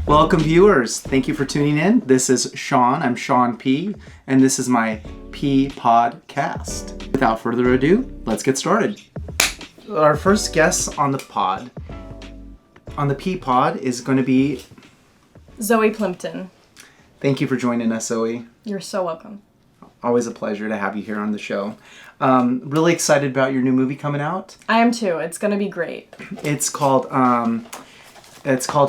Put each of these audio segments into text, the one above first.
Welcome, viewers. Thank you for tuning in. This is Sean. I'm Sean P, and this is my Pea Podcast. Without further ado, let's get started. Our first guest on the Pea Pod, is going to be Zoe Plimpton. Thank you for joining us, Zoe. You're so welcome. Always a pleasure to have you here on the show. Really excited about your new movie coming out. I am too. It's going to be great. It's called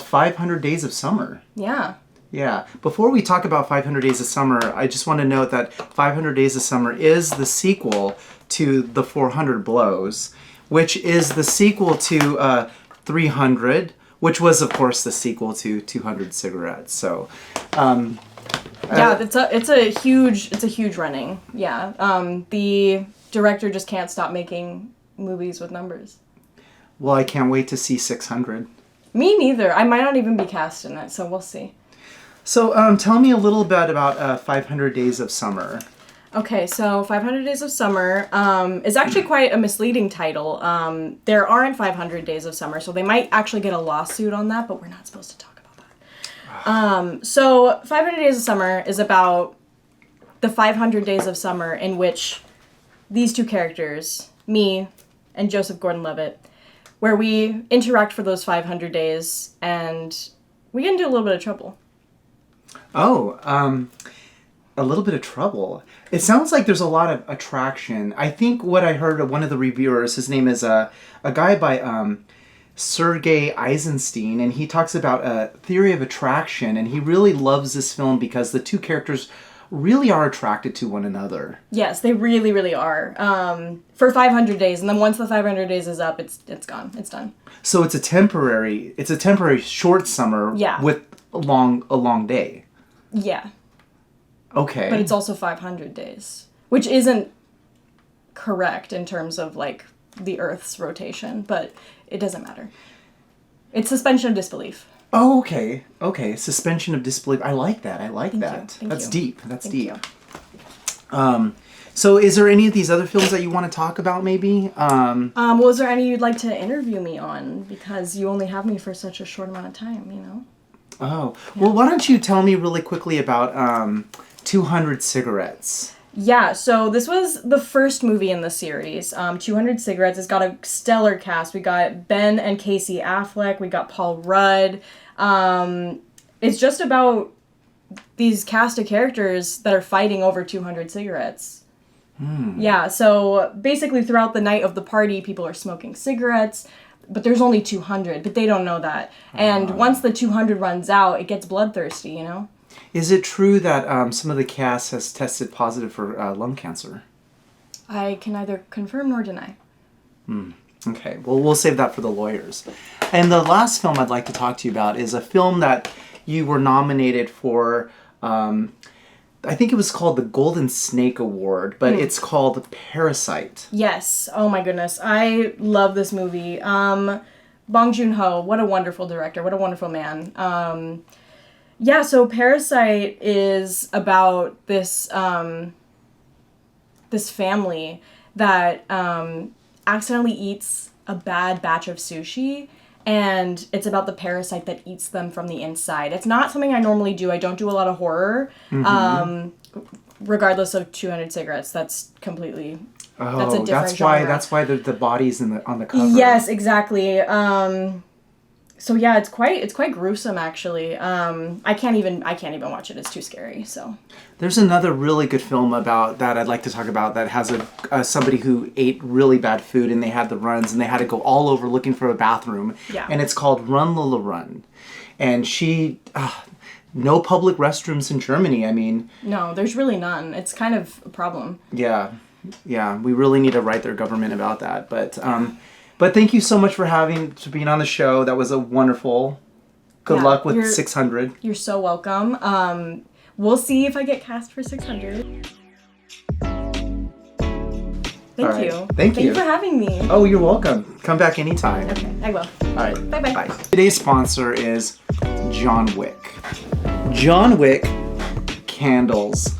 500 Days of Summer. Yeah. Yeah. Before we talk about 500 Days of Summer, I just want to note that 500 Days of Summer is the sequel to The 400 Blows, which is the sequel to 300, which was, of course, the sequel to 200 Cigarettes. So, yeah, it's a huge running. Yeah. The director just can't stop making movies with numbers. Well, I can't wait to see 600. Me neither. I might not even be cast in it, so we'll see. So, tell me a little bit about 500 Days of Summer. Okay, so 500 Days of Summer is actually quite a misleading title. There aren't 500 Days of Summer, so they might actually get a lawsuit on that, but we're not supposed to talk about that. So 500 Days of Summer is about the 500 days of summer in which these two characters, me and Joseph Gordon-Levitt, where we interact for those 500 days, and we get into a little bit of trouble. Oh, a little bit of trouble. It sounds like there's a lot of attraction. I think what I heard of one of the reviewers, his name is a guy by Sergei Eisenstein, and he talks about a theory of attraction, and he really loves this film because the two characters really are attracted to one another. Yes, they really, really are. For 500 days, and then once the 500 days is up, it's gone. It's done. So it's a temporary short summer with a long day. Yeah. Okay. But it's also 500 days, which isn't correct in terms of like the Earth's rotation, but it doesn't matter. It's suspension of disbelief. Oh, okay. Okay, suspension of disbelief. I like that. Thank you. That's deep. That's Thank deep. You. So is there any of these other films that you want to talk about maybe? Well, is there any you'd like to interview me on? Because you only have me for such a short amount of time, you know? Oh. Yeah. Well, why don't you tell me really quickly about 200 Cigarettes? Yeah, so this was the first movie in the series, 200 Cigarettes. It's got a stellar cast. We got Ben and Casey Affleck. We got Paul Rudd. It's just about these cast of characters that are fighting over 200 cigarettes. Yeah, so basically throughout the night of the party, people are smoking cigarettes, but there's only 200, but they don't know that. And once the 200 runs out, it gets bloodthirsty, you know? Is it true that some of the cast has tested positive for lung cancer? I can neither confirm nor deny. Okay, well, we'll save that for the lawyers. And the last film I'd like to talk to you about is a film that you were nominated for, I think it was called the Golden Snake Award, but it's called Parasite. Yes. Oh my goodness. I love this movie. Bong Joon-ho, what a wonderful director. What a wonderful man. Yeah, so Parasite is about this this family that accidentally eats a bad batch of sushi, and it's about the parasite that eats them from the inside. It's not something I normally do. I don't do a lot of horror. Regardless of 200 Cigarettes, that's completely that's a different genre. That's why the body's on the cover. Yes, exactly. So yeah, it's quite gruesome actually. I can't even watch it. It's too scary. So there's another really good film about that I'd like to talk about that has somebody who ate really bad food and they had the runs and they had to go all over looking for a bathroom. Yeah. And it's called Run Lola Run, and no public restrooms in Germany. I mean, no, there's really none. It's kind of a problem. Yeah, we really need to write their government about that. But thank you so much for being on the show. That was a wonderful. Good luck with 600. You're so welcome. We'll see if I get cast for 600. Thank you. Thank you for having me. Oh, you're welcome. Come back anytime. Okay, I will. All right. Bye-bye. Bye. Today's sponsor is John Wick. John Wick candles.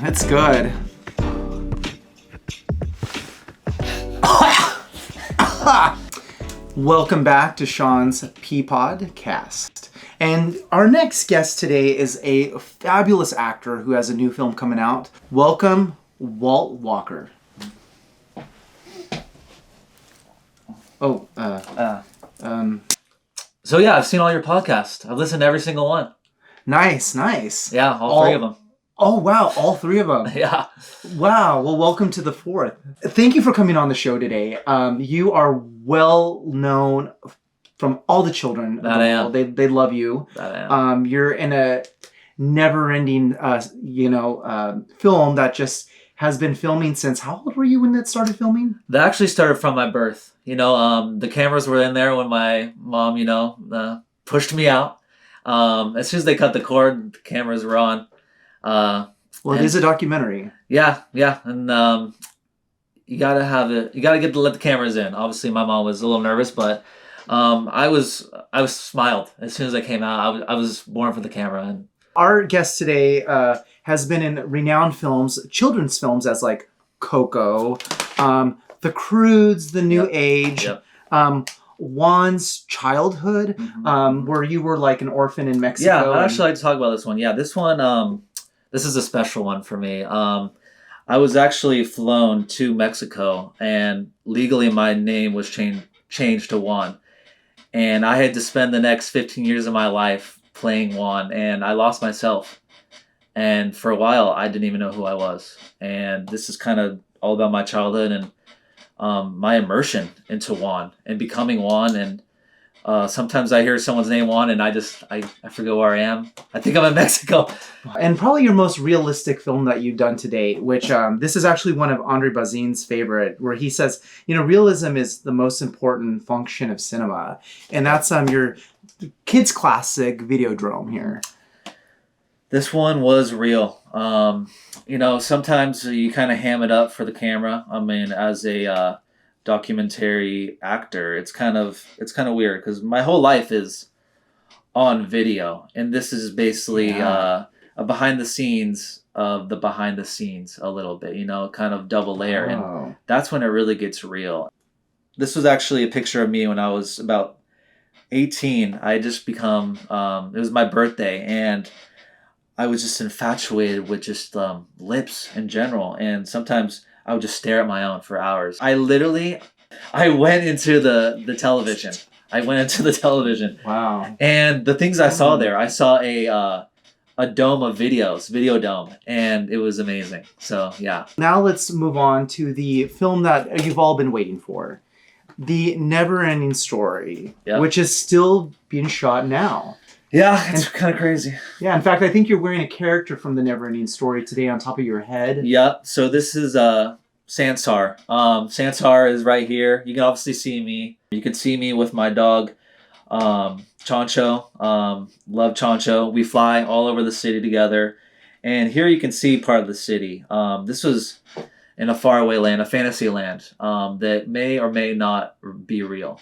That's good. Welcome back to Sean's Pea Pod cast. And our next guest today is a fabulous actor who has a new film coming out. Welcome, Walt Walker. So yeah, I've seen all your podcasts. I've listened to every single one. Nice. Yeah, all three of them. Oh, wow, all three of them. Yeah. Wow, well, welcome to the fourth. Thank you for coming on the show today. You are well known from all the children. That I am. They love you. That I am. You're in a never-ending, film that just has been filming since, how old were you when that started filming? That actually started from my birth. The cameras were in there when my mom, pushed me out. As soon as they cut the cord, the cameras were on. It is a documentary. Yeah, and you gotta have it. You gotta let the cameras in. Obviously, my mom was a little nervous, but I was smiled as soon as I came out. I was born for the camera. And our guest today has been in renowned films, children's films, as like Coco, The Croods, The New Age, Juan's Childhood, where you were like an orphan in Mexico. Yeah, I'd actually like to talk about this one. Yeah, this one, this is a special one for me. I was actually flown to Mexico, and legally my name was changed to Juan. And I had to spend the next 15 years of my life playing Juan, and I lost myself. And for a while, I didn't even know who I was. And this is kind of all about my childhood and my immersion into Juan and becoming Juan. And sometimes I hear someone's name Juan and I forget where I am. I think I'm in Mexico. And probably your most realistic film that you've done to date, which this is actually one of Andre Bazin's favorite, where he says, realism is the most important function of cinema. And that's your kids' classic Videodrome here. This one was real. Sometimes you kind of ham it up for the camera. I mean, as a documentary actor, it's kind of weird because my whole life is on video, and this is basically a behind the scenes of the behind the scenes a little bit. Kind of double layer, and that's when it really gets real. This was actually a picture of me when I was about 18. I had just become. It was my birthday, and I was just infatuated with just lips in general, and sometimes I would just stare at my own for hours. I went into the television. I went into the television. Wow. And the things I saw there, I saw a dome of videos, video dome, and it was amazing. So, yeah. Now let's move on to the film that you've all been waiting for. The Never-Ending Story, which is still being shot now. Yeah, it's kind of crazy. Yeah, in fact, I think you're wearing a character from The Never-Ending Story today on top of your head. Yeah, so this is Sansar. Sansar is right here. You can obviously see me. You can see me with my dog, Chancho. Love Chancho. We fly all over the city together. And here you can see part of the city. This was in a faraway land, a fantasy land, that may or may not be real.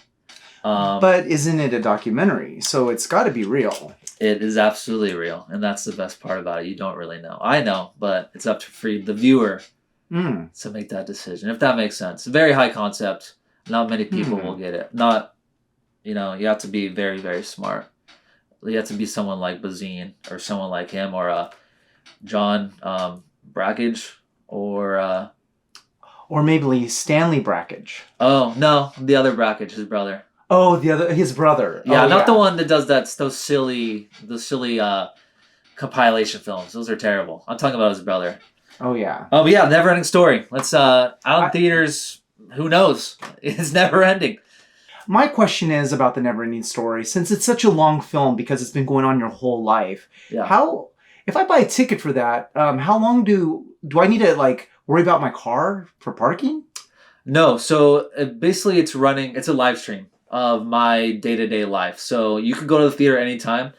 But isn't it a documentary? So it's got to be real. It is absolutely real, and that's the best part about it. You don't really know. I know, but it's up to the viewer to make that decision, if that makes sense. Very high concept. Not many people will get it. You have to be very, very smart. You have to be someone like Bazine or someone like him or John Brackage or maybe Stanley Brackage. Oh, no, the other Brackage, his brother. Oh, his brother. Yeah, not the one that does those silly compilation films. Those are terrible. I'm talking about his brother. Oh yeah. Oh, but yeah, Never Ending Story. Let's out in theaters. Who knows? It's never ending. My question is about The Never-Ending Story, since it's such a long film because it's been going on your whole life. Yeah. If I buy a ticket for that, how long do I need to worry about my car for parking? No. So basically, it's a live stream of my day-to-day life. So you can go to the theater anytime.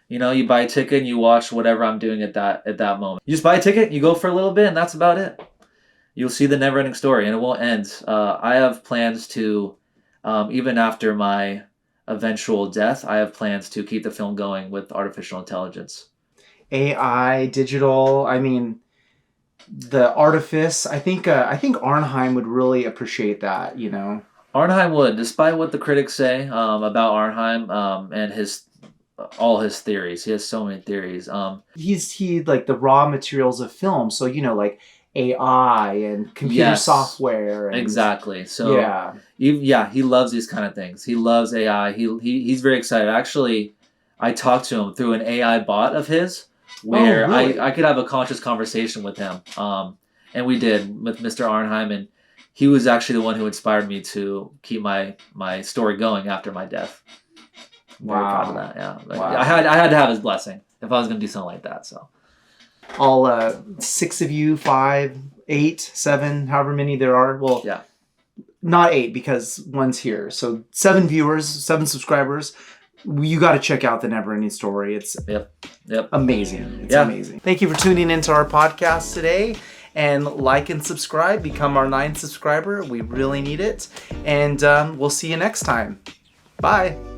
You buy a ticket and you watch whatever I'm doing at that moment. You just buy a ticket, you go for a little bit, and that's about it. You'll see the never-ending story, and it won't end. I have plans to, even after my eventual death, I have plans to keep the film going with artificial intelligence. AI, digital, the artifice. I think Arnheim would really appreciate that, Arnheim would, despite what the critics say about Arnheim and all his theories. He has so many theories. He like the raw materials of film, so like AI and computer software. And, exactly. So he loves these kind of things. He loves AI. He's very excited. Actually, I talked to him through an AI bot of his, where really? I could have a conscious conversation with him. And we did with Mr. Arnheim, and he was actually the one who inspired me to keep my story going after my death. Very proud of that. Yeah, Wow. I had to have his blessing if I was going to do something like that. So. All 6 of you, 5, 8, 7, however many there are. Well, yeah, not 8 because one's here. So 7 viewers, 7 subscribers. You got to check out the Never-Ending Story. It's amazing. It's amazing. Thank you for tuning into our podcast today. And like and subscribe. Become our 9th subscriber. We really need it. And we'll see you next time. Bye.